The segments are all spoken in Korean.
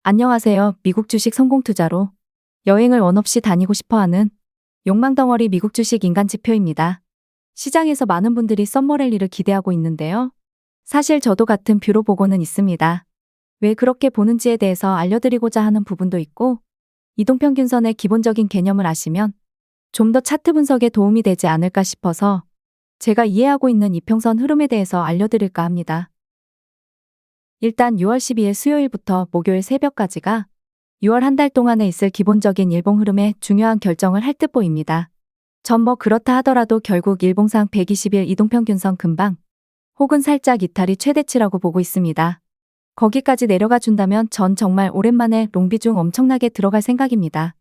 안녕하세요. 미국 주식 성공 투자로 여행을 원 없이 다니고 싶어하는 욕망덩어리 미국 주식 인간지표입니다. 시장에서 많은 분들이 썸머랠리를 기대하고 있는데요. 사실 저도 같은 뷰로 보고는 있습니다. 왜 그렇게 보는지에 대해서 알려드리고자 하는 부분도 있고, 이동평균선의 기본적인 개념을 아시면 좀 더 차트 분석에 도움이 되지 않을까 싶어서 제가 이해하고 있는 이평선 흐름에 대해서 알려드릴까 합니다. 일단 6월 12일 수요일부터 목요일 새벽까지가 6월 한 달 동안에 있을 기본적인 일봉 흐름에 중요한 결정을 할 듯 보입니다. 전 뭐 그렇다 하더라도 결국 일봉상 120일 이동평균선 근방 혹은 살짝 이탈이 최대치라고 보고 있습니다. 거기까지 내려가 준다면 전 정말 오랜만에 롱비중 엄청나게 들어갈 생각입니다.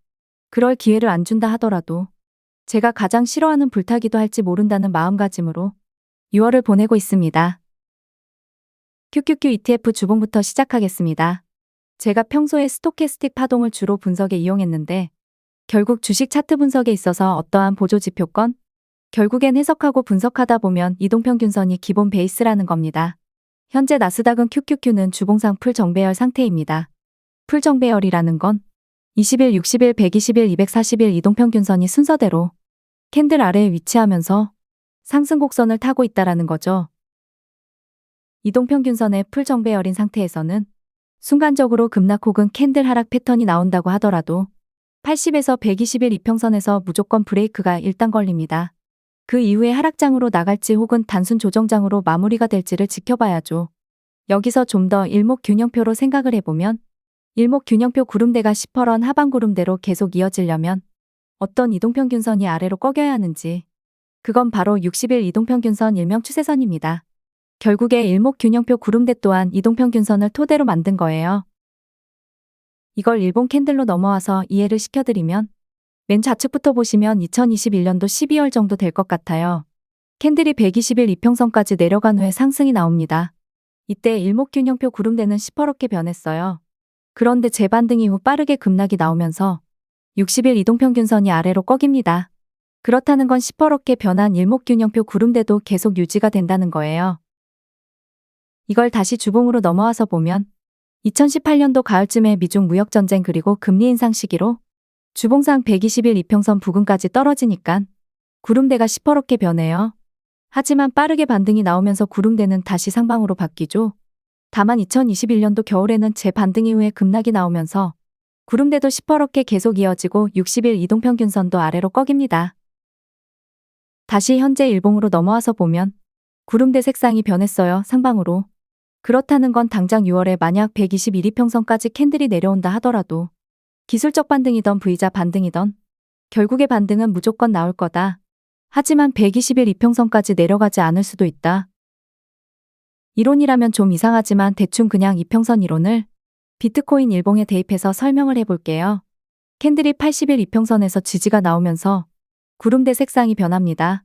그럴 기회를 안 준다 하더라도 제가 가장 싫어하는 불타기도 할지 모른다는 마음가짐으로 6월을 보내고 있습니다. QQQ ETF 주봉부터 시작하겠습니다. 제가 평소에 스토캐스틱 파동을 주로 분석에 이용했는데 결국 주식 차트 분석에 있어서 어떠한 보조 지표건 결국엔 해석하고 분석하다 보면 이동평균선이 기본 베이스라는 겁니다. 현재 나스닥은 QQQ는 주봉상 풀정배열 상태입니다. 풀정배열이라는 건 20일, 60일, 120일, 240일 이동평균선이 순서대로 캔들 아래에 위치하면서 상승 곡선을 타고 있다라는 거죠. 이동평균선의 풀정배열인 상태에서는 순간적으로 급락 혹은 캔들 하락 패턴이 나온다고 하더라도 80에서 120일 이평선에서 무조건 브레이크가 일단 걸립니다. 그 이후에 하락장으로 나갈지 혹은 단순 조정장으로 마무리가 될지를 지켜봐야죠. 여기서 좀 더 일목균형표로 생각을 해보면 일목균형표 구름대가 10%런 하방 구름대로 계속 이어지려면 어떤 이동평균선이 아래로 꺾여야 하는지, 그건 바로 60일 이동평균선 일명 추세선입니다. 결국에 일목균형표 구름대 또한 이동평균선을 토대로 만든 거예요. 이걸 일본 캔들로 넘어와서 이해를 시켜드리면 맨 좌측부터 보시면 2021년도 12월 정도 될 것 같아요. 캔들이 120일 이평선까지 내려간 후에 상승이 나옵니다. 이때 일목균형표 구름대는 시퍼렇게 변했어요. 그런데 재반등 이후 빠르게 급락이 나오면서 60일 이동평균선이 아래로 꺾입니다. 그렇다는 건 시퍼렇게 변한 일목균형표 구름대도 계속 유지가 된다는 거예요. 이걸 다시 주봉으로 넘어와서 보면 2018년도 가을쯤에 미중 무역전쟁 그리고 금리 인상 시기로 주봉상 120일 이평선 부근까지 떨어지니까 구름대가 시퍼렇게 변해요. 하지만 빠르게 반등이 나오면서 구름대는 다시 상방으로 바뀌죠. 다만 2021년도 겨울에는 재반등 이후에 급락이 나오면서 구름대도 시퍼렇게 계속 이어지고 60일 이동평균선도 아래로 꺾입니다. 다시 현재 일봉으로 넘어와서 보면 구름대 색상이 변했어요. 상방으로. 그렇다는 건 당장 6월에 만약 121 이평선까지 캔들이 내려온다 하더라도 기술적 반등이던 V자 반등이던 결국의 반등은 무조건 나올 거다. 하지만 120일 이평선까지 내려가지 않을 수도 있다. 이론이라면 좀 이상하지만 대충 그냥 이평선 이론을 비트코인 일봉에 대입해서 설명을 해볼게요. 캔들이 80일 이평선에서 지지가 나오면서 구름대 색상이 변합니다.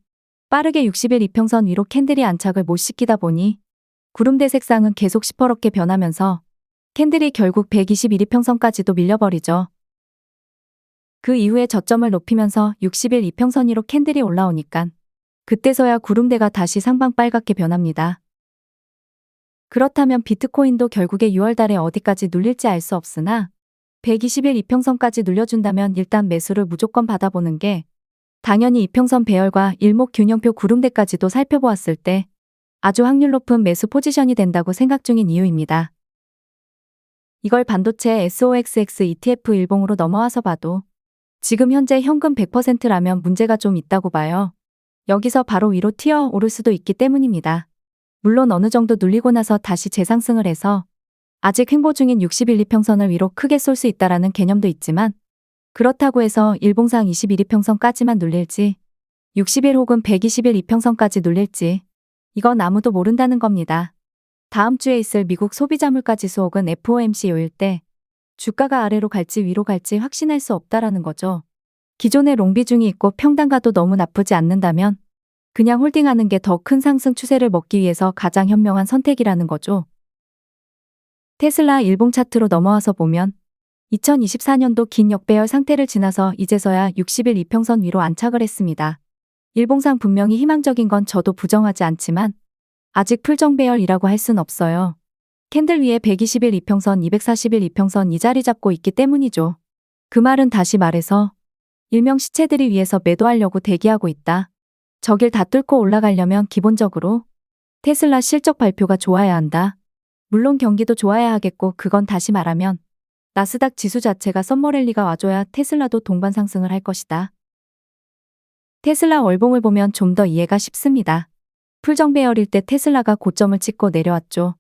빠르게 60일 이평선 위로 캔들이 안착을 못 시키다 보니 구름대 색상은 계속 시퍼렇게 변하면서 캔들이 결국 121 이평선까지도 밀려버리죠. 그 이후에 저점을 높이면서 60일 이평선 위로 캔들이 올라오니까 그때서야 구름대가 다시 상방 빨갛게 변합니다. 그렇다면 비트코인도 결국에 6월 달에 어디까지 눌릴지 알 수 없으나 120일 이평선까지 눌려준다면 일단 매수를 무조건 받아보는 게 당연히 이평선 배열과 일목균형표 구름대까지도 살펴보았을 때 아주 확률 높은 매수 포지션이 된다고 생각 중인 이유입니다. 이걸 반도체 SOXX ETF 일봉으로 넘어와서 봐도 지금 현재 현금 100%라면 문제가 좀 있다고 봐요. 여기서 바로 위로 튀어 오를 수도 있기 때문입니다. 물론 어느 정도 눌리고 나서 다시 재상승을 해서 아직 횡보 중인 60일 이평선을 위로 크게 쏠 수 있다라는 개념도 있지만 그렇다고 해서 일봉상 21 이평선까지만 눌릴지 60일 혹은 120일 이평선까지 눌릴지 이건 아무도 모른다는 겁니다. 다음 주에 있을 미국 소비자 물가지수 혹은 FOMC 요일 때 주가가 아래로 갈지 위로 갈지 확신할 수 없다라는 거죠. 기존의 롱비중이 있고 평단가도 너무 나쁘지 않는다면 그냥 홀딩하는 게 더 큰 상승 추세를 먹기 위해서 가장 현명한 선택이라는 거죠. 테슬라 일봉 차트로 넘어와서 보면 2024년도 긴 역배열 상태를 지나서 이제서야 60일 이평선 위로 안착을 했습니다. 일봉상 분명히 희망적인 건 저도 부정하지 않지만 아직 풀정배열이라고 할 순 없어요. 캔들 위에 120일 이평선, 240일 이평선 이 자리 잡고 있기 때문이죠. 그 말은 다시 말해서 일명 시체들이 위에서 매도하려고 대기하고 있다. 저길 다 뚫고 올라가려면 기본적으로 테슬라 실적 발표가 좋아야 한다. 물론 경기도 좋아야 하겠고, 그건 다시 말하면 나스닥 지수 자체가 썸머랠리가 와줘야 테슬라도 동반 상승을 할 것이다. 테슬라 월봉을 보면 좀 더 이해가 쉽습니다. 풀정배열일 때 테슬라가 고점을 찍고 내려왔죠.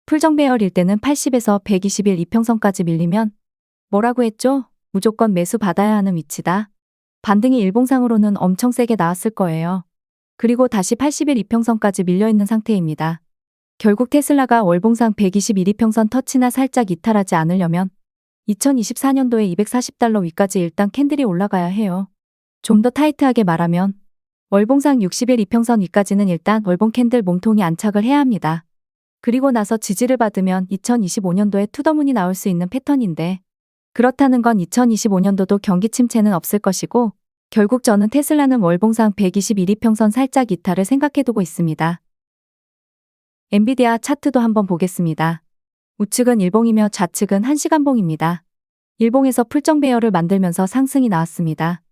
풀정배열일 때는 80에서 120일 이평선까지 밀리면 뭐라고 했죠? 무조건 매수 받아야 하는 위치다. 반등이 일봉상으로는 엄청 세게 나왔을 거예요. 그리고 다시 80일 이평선까지 밀려있는 상태입니다. 결국 테슬라가 월봉상 121 이평선 터치나 살짝 이탈하지 않으려면 2024년도에 240달러 위까지 일단 캔들이 올라가야 해요. 좀 더 타이트하게 말하면 월봉상 60일 이평선 위까지는 일단 월봉 캔들 몸통이 안착을 해야 합니다. 그리고 나서 지지를 받으면 2025년도에 투더문이 나올 수 있는 패턴인데, 그렇다는 건 2025년도도 경기 침체는 없을 것이고, 결국 저는 테슬라는 월봉상 121 이평선 살짝 이탈을 생각해두고 있습니다. 엔비디아 차트도 한번 보겠습니다. 우측은 일봉이며 좌측은 1시간봉입니다. 일봉에서 풀정 배열을 만들면서 상승이 나왔습니다.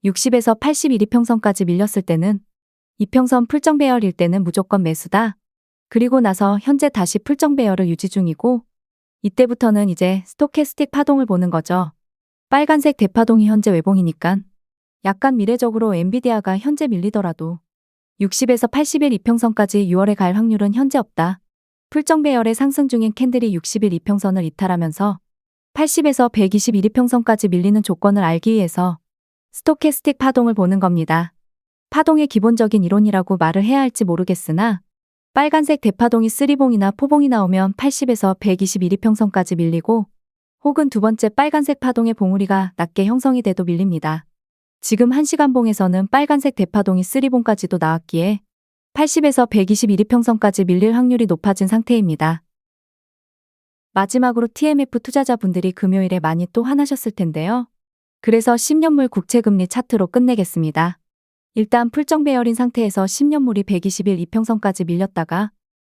60에서 81 이평선까지 밀렸을 때는 이평선 풀정 배열일 때는 무조건 매수다. 그리고 나서 현재 다시 풀정 배열을 유지 중이고, 이때부터는 이제 스토캐스틱 파동을 보는 거죠. 빨간색 대파동이 현재 외봉이니까 약간 미래적으로 엔비디아가 현재 밀리더라도 60에서 80일 이평선까지 6월에 갈 확률은 현재 없다. 풀정 배열의 상승 중인 캔들이 60일 이평선을 이탈하면서 80에서 121 이평선까지 밀리는 조건을 알기 위해서 스토캐스틱 파동을 보는 겁니다. 파동의 기본적인 이론이라고 말을 해야 할지 모르겠으나, 빨간색 대파동이 3봉이나 4봉이 나오면 80에서 121 이평선까지 밀리고, 혹은 두 번째 빨간색 파동의 봉우리가 낮게 형성이 돼도 밀립니다. 지금 1시간봉에서는 빨간색 대파동이 3봉까지도 나왔기에 80에서 121 이평선까지 밀릴 확률이 높아진 상태입니다. 마지막으로 TMF 투자자분들이 금요일에 많이 또 화나셨을 텐데요. 그래서 10년물 국채금리 차트로 끝내겠습니다. 일단 풀정 배열인 상태에서 10년물이 121 이평선까지 밀렸다가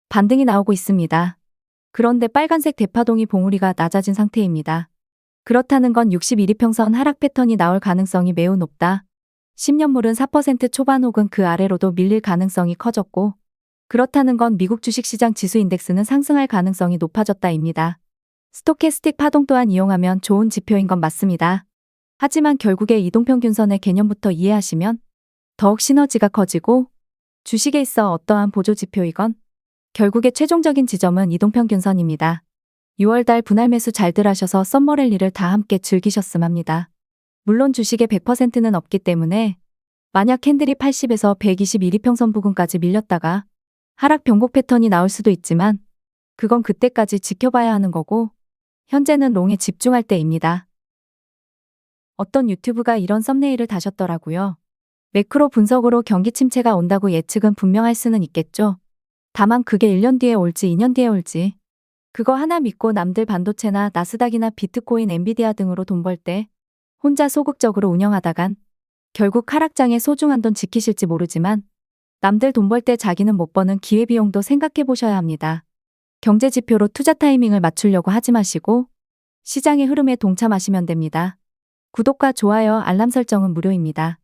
반등이 나오고 있습니다. 그런데 빨간색 대파동이 봉우리가 낮아진 상태입니다. 그렇다는 건 61 이평선 하락 패턴이 나올 가능성이 매우 높다. 10년물은 4% 초반 혹은 그 아래로도 밀릴 가능성이 커졌고, 그렇다는 건 미국 주식시장 지수 인덱스는 상승할 가능성이 높아졌다입니다. 스토캐스틱 파동 또한 이용하면 좋은 지표인 건 맞습니다. 하지만 결국에 이동평균선의 개념부터 이해하시면 더욱 시너지가 커지고, 주식에 있어 어떠한 보조지표이건 결국에 최종적인 지점은 이동평균선입니다. 6월달 분할 매수 잘들 하셔서 썸머랠리를 다 함께 즐기셨음 합니다. 물론 주식의 100%는 없기 때문에 만약 캔들이 80에서 121 이평선 부근까지 밀렸다가 하락 변곡 패턴이 나올 수도 있지만 그건 그때까지 지켜봐야 하는 거고, 현재는 롱에 집중할 때입니다. 어떤 유튜브가 이런 썸네일을 다셨더라고요. 매크로 분석으로 경기 침체가 온다고 예측은 분명할 수는 있겠죠. 다만 그게 1년 뒤에 올지 2년 뒤에 올지 그거 하나 믿고 남들 반도체나 나스닥이나 비트코인, 엔비디아 등으로 돈 벌 때 혼자 소극적으로 운영하다간 결국 하락장에 소중한 돈 지키실지 모르지만 남들 돈 벌 때 자기는 못 버는 기회비용도 생각해 보셔야 합니다. 경제지표로 투자 타이밍을 맞추려고 하지 마시고 시장의 흐름에 동참하시면 됩니다. 구독과 좋아요, 알람 설정은 무료입니다.